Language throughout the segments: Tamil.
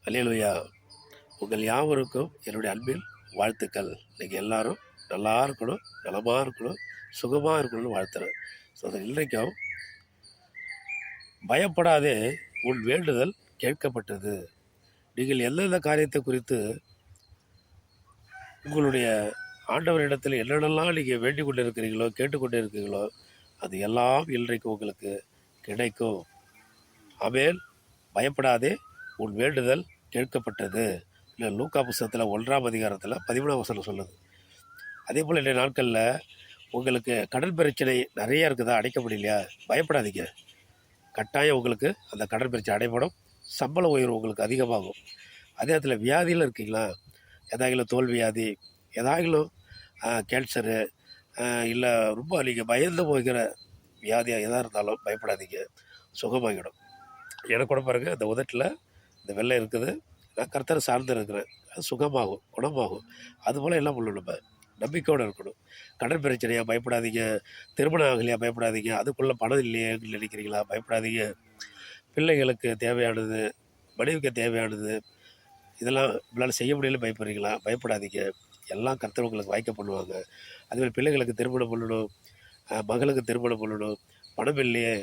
அல்லேலூயா. உங்கள் யாவருக்கும் என்னுடைய அன்பின் வாழ்த்துக்கள். நீங்கள் எல்லாரும் நல்லா இருக்கணும், நலமாக இருக்கணும், சுகமாக இருக்கணும்னு வாழ்த்துறேன். ஸோ அது இன்றைக்கும் பயப்படாதே, உன் வேண்டுதல் கேட்கப்பட்டது. நீங்கள் எந்தெந்த காரியத்தை குறித்து உங்களுடைய ஆண்டவரிடத்தில் என்னென்னலாம் நீங்கள் வேண்டிக் கொண்டு இருக்கிறீங்களோ, கேட்டுக்கொண்டு இருக்கிறீங்களோ, அது எல்லாம் இன்றைக்கு உங்களுக்கு கிடைக்கும். ஆமென். பயப்படாதே, உன் வேண்டுதல் கேட்கப்பட்டது. இல்லை, லூக்கா புஸ்தகத்தில் 1ஆம் அதிகாரத்தில் 13ஆம் வசனம் சொல்லுது. அதே போல் இன்றைய நாட்களில் உங்களுக்கு கடன் பிரச்சனை நிறையா இருக்குதா, அடைக்க முடியலையா, பயப்படாதீங்க. கட்டாயம் உங்களுக்கு அந்த கடன் பிரச்சனை அடைபடும். சம்பள உயர்வு உங்களுக்கு அதிகமாகும். அதே நேரத்தில் வியாதியில் இருக்கீங்களா, ஏதாகிலும் தோல் வியாதி, ஏதாகிலும் கேன்சரு, இல்லை ரொம்ப நீங்கள் பயந்து போகிற வியாதியாக எதாக இருந்தாலும் பயப்படாதீங்க, சுகமாகிடும். எனக்கு கூட பாருங்கள், இந்த உதட்டில் இந்த வெள்ளை இருக்குது, நான் கர்த்தரை சார்ந்து இருக்கிறேன், அது சுகமாகும், குணமாகும். அதுபோல் எல்லாம் பண்ணணும். நம்ம நம்பிக்கையோடு இருக்கணும். கடன் பிரச்சனையாக பயப்படாதீங்க, திருமணம் ஆகலையா பயப்படாதீங்க, அதுக்குள்ளே பணம் இல்லையே நினைக்கிறீங்களா பயப்படாதீங்க. பிள்ளைகளுக்கு தேவையானது, மனைவிக்கு தேவையானது, இதெல்லாம் இவங்களால் செய்ய முடியல பயப்படுறீங்களா பயப்படாதீங்க. எல்லாம் கர்த்தர் உங்களுக்கு வாய்க்க பண்ணுவாங்க. அதுமாதிரி பிள்ளைகளுக்கு திருமணம் பண்ணணும், மகளுக்கு திருமணம் பண்ணணும், பணம் இல்லையே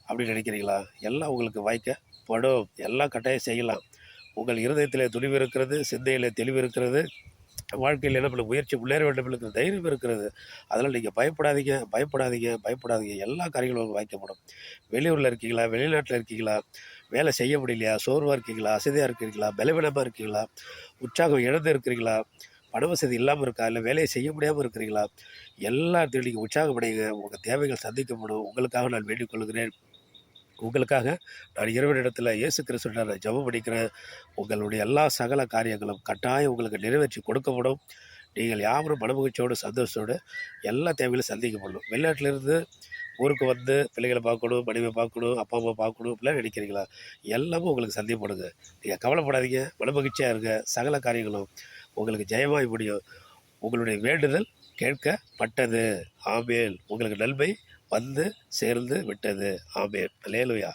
அப்படின்னு நினைக்கிறீங்களா, எல்லாம் உங்களுக்கு வாய்க்கப்படும். எல்லாம் கட்டாயம் செய்யலாம். உங்கள் இருதயத்தில் துணிவு இருக்கிறது, சிந்தையில் தெளிவு இருக்கிறது, வாழ்க்கையில் என்ன பண்ண முயற்சி முன்னேற வேண்டும் இருக்கிற தைரியம் இருக்கிறது. அதனால் நீங்கள் பயப்படாதீங்க, பயப்படாதீங்க, பயப்படாதீங்க. எல்லா காரியங்களும் உங்களுக்கு வாய்க்கப்படும். வெளியூரில் இருக்கீங்களா, வெளிநாட்டில் இருக்கீங்களா, வேலை செய்ய முடியலையா, சோர்வாக இருக்கீங்களா, அசதியாக இருக்கிறீங்களா, பலவீனமாக இருக்கீங்களா, உற்சாகம் இழந்து இருக்கிறீங்களா, பண வசதி இல்லாமல் இருக்கா, இல்லை வேலையை செய்ய முடியாமல் இருக்கிறீங்களா, எல்லாத்தையும் நீங்கள் உற்சாகமடைங்க. உங்கள் தேவைகள் சந்திக்கப்படும். உங்களுக்காக நான் வேண்டிக் கொள்கிறேன். உங்களுக்காக நான் இறைவனிடத்தில் இயேசு கிறிஸ்துவிடம் நான் ஜெபம் பண்ணிக்கிறேன். உங்களுடைய எல்லா சகல காரியங்களும் கட்டாயம் உங்களுக்கு நிறைவேற்றி கொடுக்கப்படும். நீங்கள் யாவரும் மனமகிழ்ச்சியோடு சந்தோஷத்தோடு எல்லா தேவைகளும் சந்திக்கப்படணும். வெளிநாட்டிலிருந்து ஊருக்கு வந்து பிள்ளைகளை பார்க்கணும், மனைவியை பார்க்கணும், அப்பா அம்மா பார்க்கணும், இப்படிலாம் நினைக்கிறீங்களா, எல்லாமே உங்களுக்கு சந்திக்கப்படுங்க. நீங்கள் கவலைப்படாதீங்க, மனமகிழ்ச்சியாக இருங்க. சகல காரியங்களும் உங்களுக்கு ஜெயமாய் முடியும். உங்களுடைய வேண்டுதல் கேட்கப்பட்டது. ஆமென். உங்களுக்கு நன்மை வந்து சேர்ந்து விட்டது. ஆமென். அல்லேலூயா.